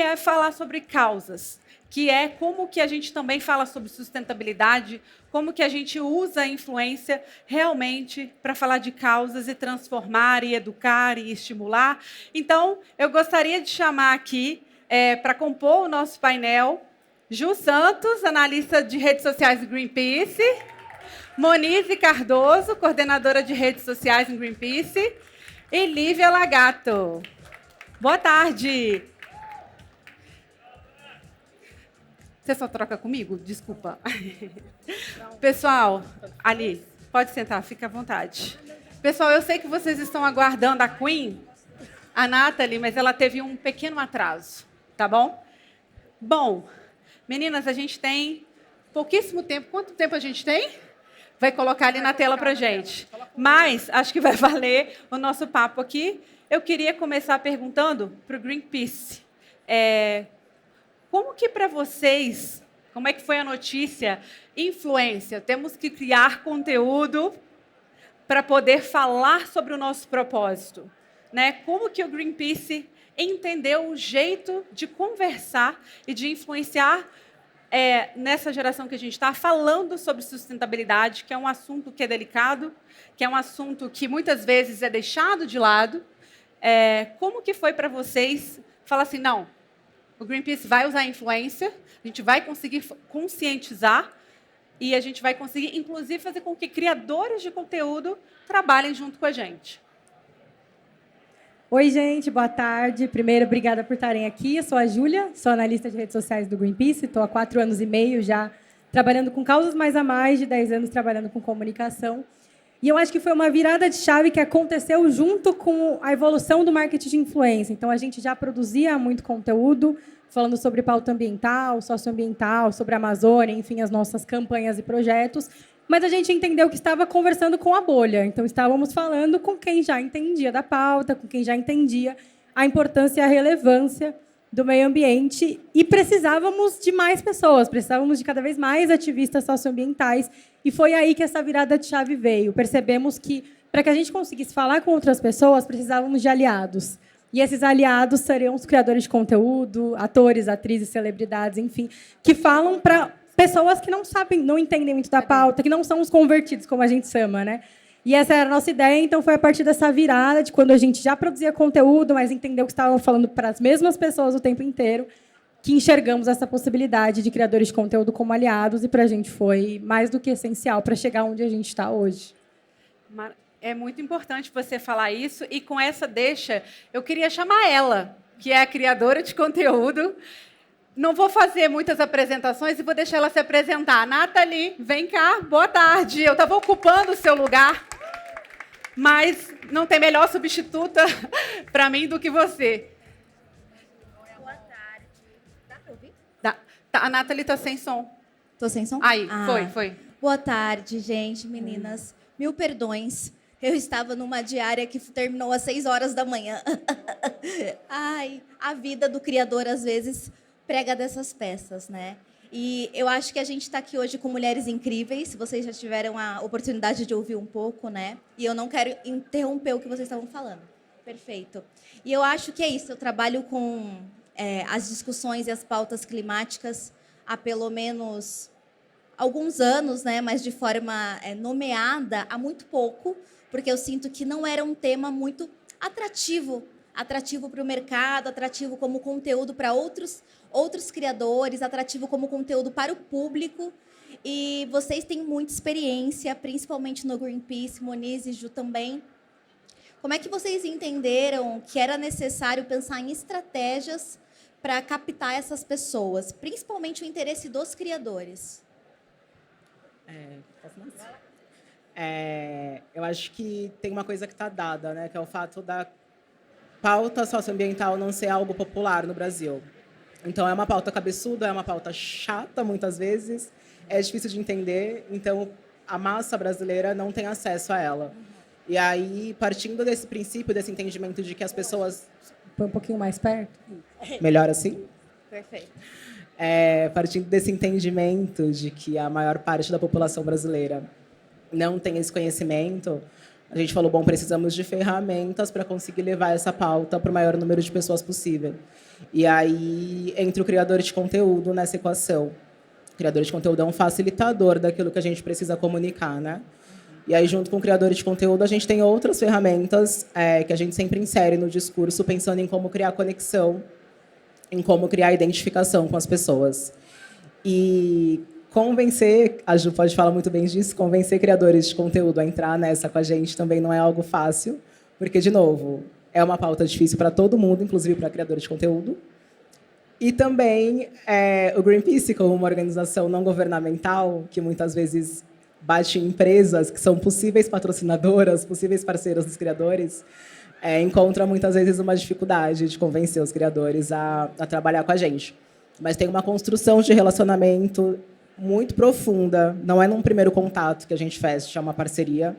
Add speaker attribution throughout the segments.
Speaker 1: é falar sobre causas, que é como que a gente também fala sobre sustentabilidade, como que a gente usa a influência realmente para falar de causas e transformar, e educar, e estimular. Então, eu gostaria de chamar aqui, para compor o nosso painel, Ju Santos, analista de redes sociais do Greenpeace, Monize Cardoso, coordenadora de redes sociais do Greenpeace, e Lívia Lagato. Boa tarde. Você só troca comigo? Desculpa. Pessoal, ali, pode sentar, fica à vontade. Pessoal, eu sei que vocês estão aguardando a Queen, a Nathalie, mas ela teve um pequeno atraso, tá bom? Bom, meninas, a gente tem pouquíssimo tempo. Quanto tempo a gente tem? Vai colocar ali na tela para gente. Mas acho que vai valer o nosso papo aqui. Eu queria começar perguntando para o Greenpeace. Como que para vocês, como é que foi a notícia? Influência, temos que criar conteúdo para poder falar sobre o nosso propósito, né? Como que o Greenpeace entendeu o jeito de conversar e de influenciar nessa geração que a gente está falando sobre sustentabilidade, que é um assunto que é delicado, que é um assunto que muitas vezes é deixado de lado. Como que foi para vocês falar assim, não, o Greenpeace vai usar a influência, a gente vai conseguir conscientizar e a gente vai conseguir, inclusive, fazer com que criadores de conteúdo trabalhem junto com a gente.
Speaker 2: Oi, gente, boa tarde. Primeiro, obrigada por estarem aqui. Eu sou a Júlia, sou analista de redes sociais do Greenpeace, estou há 4 anos e meio já trabalhando com causas, mas há mais de 10 anos trabalhando com comunicação. E eu acho que foi uma virada de chave que aconteceu junto com a evolução do marketing de influência. Então, a gente já produzia muito conteúdo, falando sobre pauta ambiental, socioambiental, sobre a Amazônia, enfim, as nossas campanhas e projetos. Mas a gente entendeu que estava conversando com a bolha. Então, estávamos falando com quem já entendia da pauta, com quem já entendia a importância e a relevância do meio ambiente. E precisávamos de mais pessoas, precisávamos de cada vez mais ativistas socioambientais. E foi aí que essa virada de chave veio. Percebemos que, para que a gente conseguisse falar com outras pessoas, precisávamos de aliados. E esses aliados seriam os criadores de conteúdo, atores, atrizes, celebridades, enfim, que falam para pessoas que não sabem, não entendem muito da pauta, que não são os convertidos, como a gente chama, né? E essa era a nossa ideia, então foi a partir dessa virada, de quando a gente já produzia conteúdo, mas entendeu que estavam falando para as mesmas pessoas o tempo inteiro, que enxergamos essa possibilidade de criadores de conteúdo como aliados, e para a gente foi mais do que essencial para chegar onde a gente está hoje.
Speaker 1: É muito importante você falar isso, e com essa deixa, eu queria chamar ela, que é a criadora de conteúdo. Não vou fazer muitas apresentações e vou deixar ela se apresentar. Nathalie, vem cá, boa tarde. Eu estava ocupando o seu lugar, mas não tem melhor substituta para mim do que você.
Speaker 3: Boa tarde. Dá para ouvir?
Speaker 1: A Nathalie está sem som.
Speaker 3: Estou sem som?
Speaker 1: Aí, foi.
Speaker 3: Boa tarde, gente, meninas. Mil perdões. Eu estava numa diária que terminou às 6 horas da manhã. Ai, a vida do criador, às vezes, prega dessas peças, né? E eu acho que a gente está aqui hoje com mulheres incríveis. Vocês já tiveram a oportunidade de ouvir um pouco, né? E eu não quero interromper o que vocês estavam falando. Perfeito. E eu acho que é isso. Eu trabalho com as discussões e as pautas climáticas há pelo menos alguns anos, né? Mas de forma nomeada há muito pouco, porque eu sinto que não era um tema muito atrativo para o mercado, atrativo como conteúdo para outros criadores, atrativo como conteúdo para o público. E vocês têm muita experiência, principalmente no Greenpeace, Monize e Ju também. Como é que vocês entenderam que era necessário pensar em estratégias para captar essas pessoas, principalmente o interesse dos criadores?
Speaker 4: Eu acho que tem uma coisa que está dada, né, que é o fato da pauta socioambiental não ser algo popular no Brasil. Então, é uma pauta cabeçuda, é uma pauta chata, muitas vezes, é difícil de entender, então a massa brasileira não tem acesso a ela. E aí, partindo desse princípio, desse entendimento de que as pessoas...
Speaker 2: Põe um pouquinho mais perto.
Speaker 4: Melhor assim?
Speaker 3: Perfeito.
Speaker 4: Partindo desse entendimento de que a maior parte da população brasileira não tem esse conhecimento, A gente falou, bom, precisamos de ferramentas para conseguir levar essa pauta para o maior número de pessoas possível. E aí entra o criador de conteúdo nessa equação. O criador de conteúdo é um facilitador daquilo que a gente precisa comunicar, né? E aí, junto com o criador de conteúdo, a gente tem outras ferramentas que a gente sempre insere no discurso, pensando em como criar conexão, em como criar identificação com as pessoas. E convencer, a Ju pode falar muito bem disso, convencer criadores de conteúdo a entrar nessa com a gente também não é algo fácil, porque, de novo, é uma pauta difícil para todo mundo, inclusive para criadores de conteúdo. E também o Greenpeace, como uma organização não governamental, que muitas vezes bate em empresas que são possíveis patrocinadoras, possíveis parceiras dos criadores, encontra muitas vezes uma dificuldade de convencer os criadores a trabalhar com a gente. Mas tem uma construção de relacionamento muito profunda, não é num primeiro contato que a gente fecha uma parceria,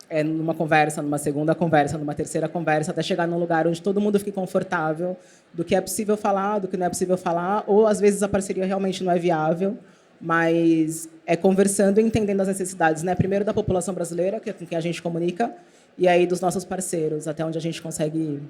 Speaker 4: é numa conversa, numa segunda conversa, numa terceira conversa, até chegar num lugar onde todo mundo fique confortável do que é possível falar, do que não é possível falar, ou às vezes a parceria realmente não é viável, mas é conversando e entendendo as necessidades, né? Primeiro da população brasileira, que é com quem a gente comunica, e aí dos nossos parceiros, até onde a gente consegue ir.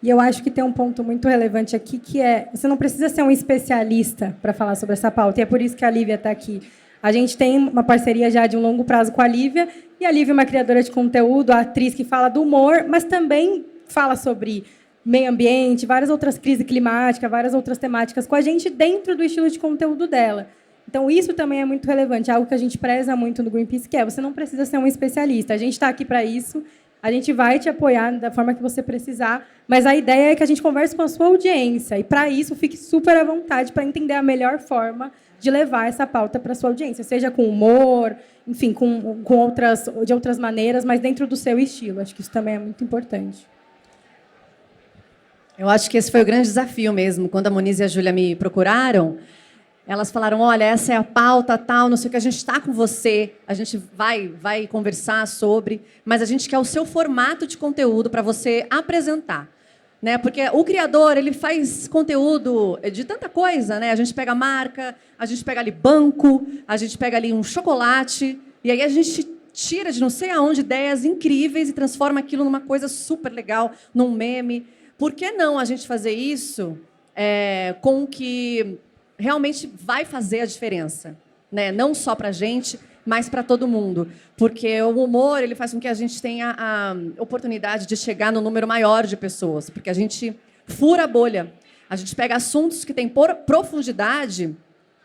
Speaker 2: E eu acho que tem um ponto muito relevante aqui, que é, você não precisa ser um especialista para falar sobre essa pauta, e é por isso que a Lívia está aqui. A gente tem uma parceria já de um longo prazo com a Lívia, e a Lívia é uma criadora de conteúdo, a atriz que fala do humor, mas também fala sobre meio ambiente, várias outras crises climáticas, várias outras temáticas com a gente dentro do estilo de conteúdo dela. Então, isso também é muito relevante, algo que a gente preza muito no Greenpeace, que é, você não precisa ser um especialista, a gente está aqui para isso, a gente vai te apoiar da forma que você precisar, mas a ideia é que a gente converse com a sua audiência, e, para isso, fique super à vontade para entender a melhor forma de levar essa pauta para a sua audiência, seja com humor, enfim, de outras maneiras, mas dentro do seu estilo. Acho que isso também é muito importante.
Speaker 5: Eu acho que esse foi o grande desafio mesmo. Quando a Moniz e a Júlia me procuraram, elas falaram, olha, essa é a pauta, tal, não sei o que, a gente está com você, a gente vai conversar sobre, mas a gente quer o seu formato de conteúdo para você apresentar. Né? Porque o criador, ele faz conteúdo de tanta coisa, né? A gente pega marca, a gente pega ali banco, a gente pega ali um chocolate, e aí a gente tira de não sei aonde ideias incríveis e transforma aquilo numa coisa super legal, num meme. Por que não a gente fazer isso com o que realmente vai fazer a diferença? Né? Não só para a gente, mas para todo mundo. Porque o humor ele faz com que a gente tenha a oportunidade de chegar no número maior de pessoas, porque a gente fura a bolha. A gente pega assuntos que têm profundidade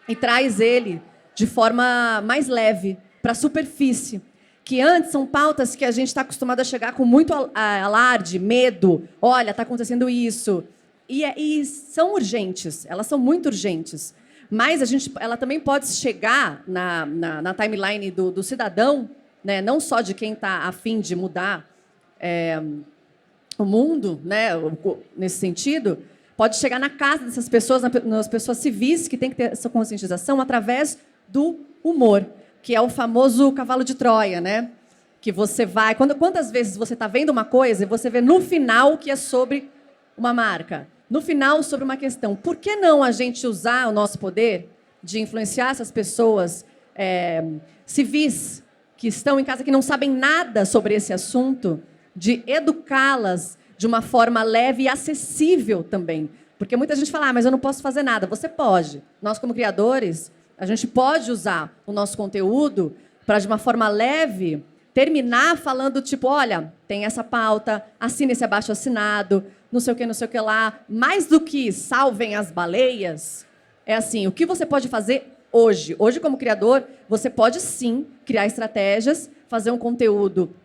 Speaker 5: e traz ele de forma mais leve, para a superfície. Que antes são pautas que a gente está acostumado a chegar com muito alarde, medo. Olha, está acontecendo isso. E são urgentes, elas são muito urgentes. Mas ela também pode chegar na timeline do cidadão, né? Não só de quem está a fim de mudar o mundo, né? Nesse sentido, pode chegar na casa dessas pessoas, nas pessoas civis que têm que ter essa conscientização através do humor, que é o famoso cavalo de Troia, né? Que você vai... Quantas vezes você está vendo uma coisa e você vê no final que é sobre uma marca? No final, sobre uma questão. Por que não a gente usar o nosso poder de influenciar essas pessoas civis que estão em casa, que não sabem nada sobre esse assunto, de educá-las de uma forma leve e acessível também? Porque muita gente fala, mas eu não posso fazer nada. Você pode. Nós, como criadores, a gente pode usar o nosso conteúdo para, de uma forma leve, terminar falando, tipo, olha, tem essa pauta, assine esse abaixo-assinado, não sei o que lá. Mais do que salvem as baleias, é assim, o que você pode fazer hoje? Hoje, como criador, você pode, sim, criar estratégias, fazer um conteúdo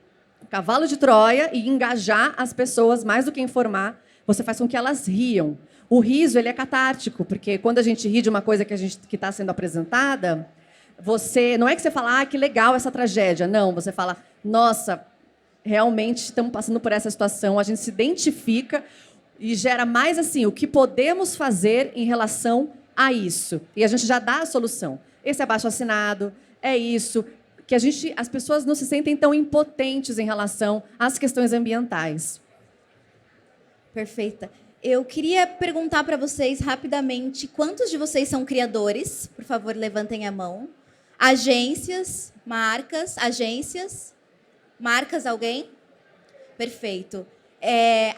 Speaker 5: cavalo de Troia e engajar as pessoas, mais do que informar, você faz com que elas riam. O riso ele é catártico, porque quando a gente ri de uma coisa que está sendo apresentada, não é que você fala, que legal essa tragédia. Não, você fala, nossa, realmente estamos passando por essa situação, a gente se identifica e gera mais assim, o que podemos fazer em relação a isso. E a gente já dá a solução. Esse abaixo-assinado, é isso, que as pessoas não se sentem tão impotentes em relação às questões ambientais.
Speaker 3: Perfeita. Eu queria perguntar para vocês rapidamente, quantos de vocês são criadores? Por favor, levantem a mão. Agências, marcas, agências. Marcas, alguém? Perfeito.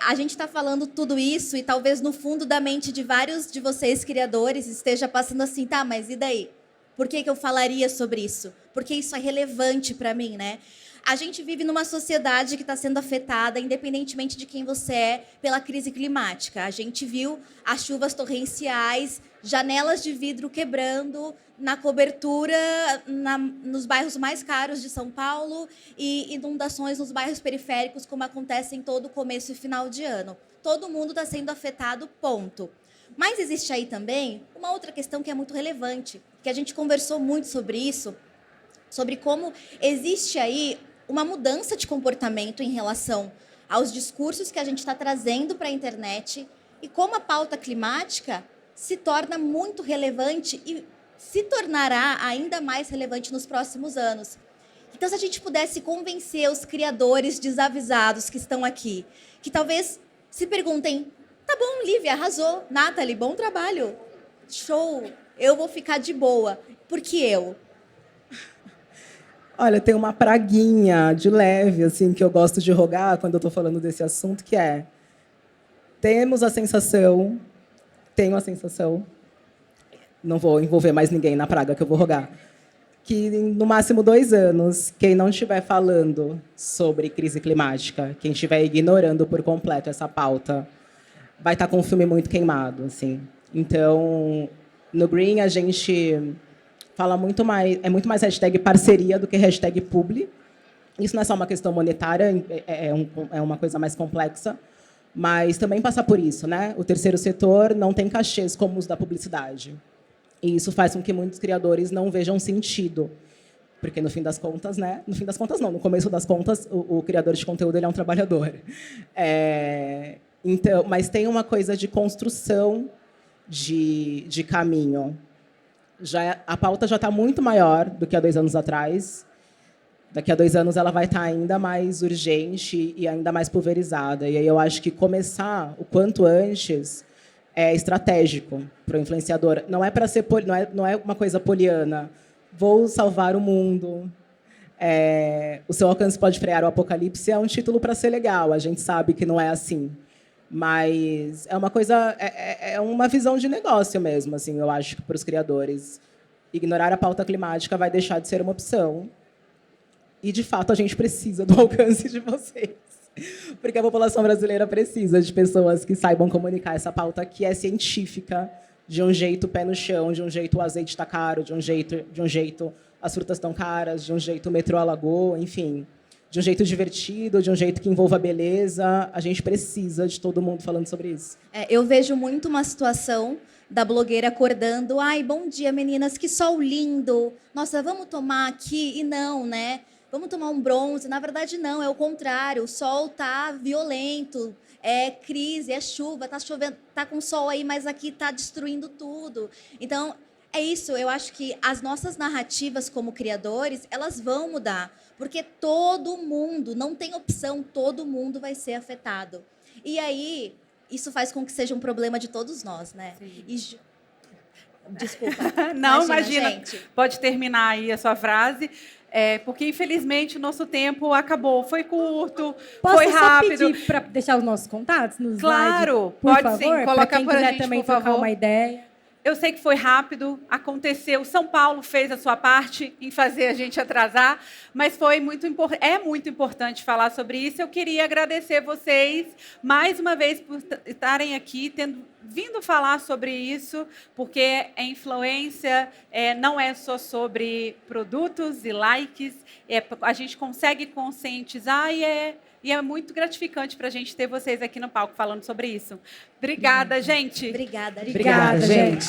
Speaker 3: A gente está falando tudo isso e talvez no fundo da mente de vários de vocês, criadores, esteja passando assim, tá, mas e daí? Por que eu falaria sobre isso? Porque isso é relevante para mim, né? A gente vive numa sociedade que está sendo afetada, independentemente de quem você é, pela crise climática. A gente viu as chuvas torrenciais, janelas de vidro quebrando na cobertura nos bairros mais caros de São Paulo e inundações nos bairros periféricos, como acontece em todo começo e final de ano. Todo mundo está sendo afetado, ponto. Mas existe aí também uma outra questão que é muito relevante, que a gente conversou muito sobre isso, sobre como existe aí uma mudança de comportamento em relação aos discursos que a gente está trazendo para a internet e como a pauta climática se torna muito relevante e se tornará ainda mais relevante nos próximos anos. Então, se a gente pudesse convencer os criadores desavisados que estão aqui, que talvez se perguntem, tá bom, Lívia, arrasou, Nathalie, bom trabalho, show, eu vou ficar de boa, por que eu?
Speaker 4: Olha, tem uma praguinha de leve, assim, que eu gosto de rogar quando eu estou falando desse assunto, que é: tenho a sensação, não vou envolver mais ninguém na praga que eu vou rogar, que no máximo 2 anos, quem não estiver falando sobre crise climática, quem estiver ignorando por completo essa pauta, vai estar com o filme muito queimado, assim. Então, no Green a gente fala muito mais, é muito mais hashtag parceria do que hashtag publi. Isso não é só uma questão monetária, é uma coisa mais complexa, mas também passa por isso, né? O terceiro setor não tem cachês como os da publicidade. E isso faz com que muitos criadores não vejam sentido. Porque, no fim das contas, né? No fim das contas, não. No começo das contas, o criador de conteúdo ele é um trabalhador. Então, mas tem uma coisa de construção de caminho. A pauta já está muito maior do que há 2 anos atrás. Daqui a 2 anos ela vai estar ainda mais urgente e ainda mais pulverizada. E aí eu acho que começar o quanto antes é estratégico para o influenciador. Não é para ser, não é uma coisa poliana. Vou salvar o mundo. O seu alcance pode frear o apocalipse é um título para ser legal. A gente sabe que não é assim. Mas é uma coisa, é uma visão de negócio mesmo, assim, eu acho que para os criadores. Ignorar a pauta climática vai deixar de ser uma opção. E, de fato, a gente precisa do alcance de vocês. Porque a população brasileira precisa de pessoas que saibam comunicar essa pauta que é científica, de um jeito pé no chão, de um jeito o azeite está caro, de um jeito as frutas estão caras, de um jeito o metrô alagou, enfim. De um jeito divertido, de um jeito que envolva beleza. A gente precisa de todo mundo falando sobre isso.
Speaker 3: Eu vejo muito uma situação da blogueira acordando. Ai, bom dia, meninas, que sol lindo. Nossa, vamos tomar aqui? E não, né? Vamos tomar um bronze. Na verdade, não, é o contrário. O sol tá violento, é crise, é chuva, tá chovendo, tá com sol aí, mas aqui tá destruindo tudo. Então, é isso. Eu acho que as nossas narrativas como criadores, elas vão mudar. Porque todo mundo, não tem opção, todo mundo vai ser afetado. E aí, isso faz com que seja um problema de todos nós, né? Desculpa.
Speaker 1: Não, imagina.
Speaker 3: Gente.
Speaker 1: Pode terminar aí a sua frase. Porque, infelizmente, o nosso tempo acabou. Foi curto, foi rápido.
Speaker 2: Posso só pedir para deixar os nossos contatos nos
Speaker 1: Claro,
Speaker 2: slides, por
Speaker 1: pode
Speaker 2: favor?
Speaker 1: sim. Coloca
Speaker 2: quem
Speaker 1: por a
Speaker 2: quiser
Speaker 1: gente,
Speaker 2: também
Speaker 1: por
Speaker 2: trocar
Speaker 1: favor.
Speaker 2: uma ideia.
Speaker 1: Eu sei que foi rápido, aconteceu. São Paulo fez a sua parte em fazer a gente atrasar, mas é muito importante falar sobre isso. Eu queria agradecer vocês mais uma vez por estarem aqui, tendo vindo falar sobre isso, porque a influência não é só sobre produtos e likes, a gente consegue conscientizar e é muito gratificante para a gente ter vocês aqui no palco falando sobre isso. Obrigada, gente.
Speaker 3: Obrigada.
Speaker 5: Obrigada, gente.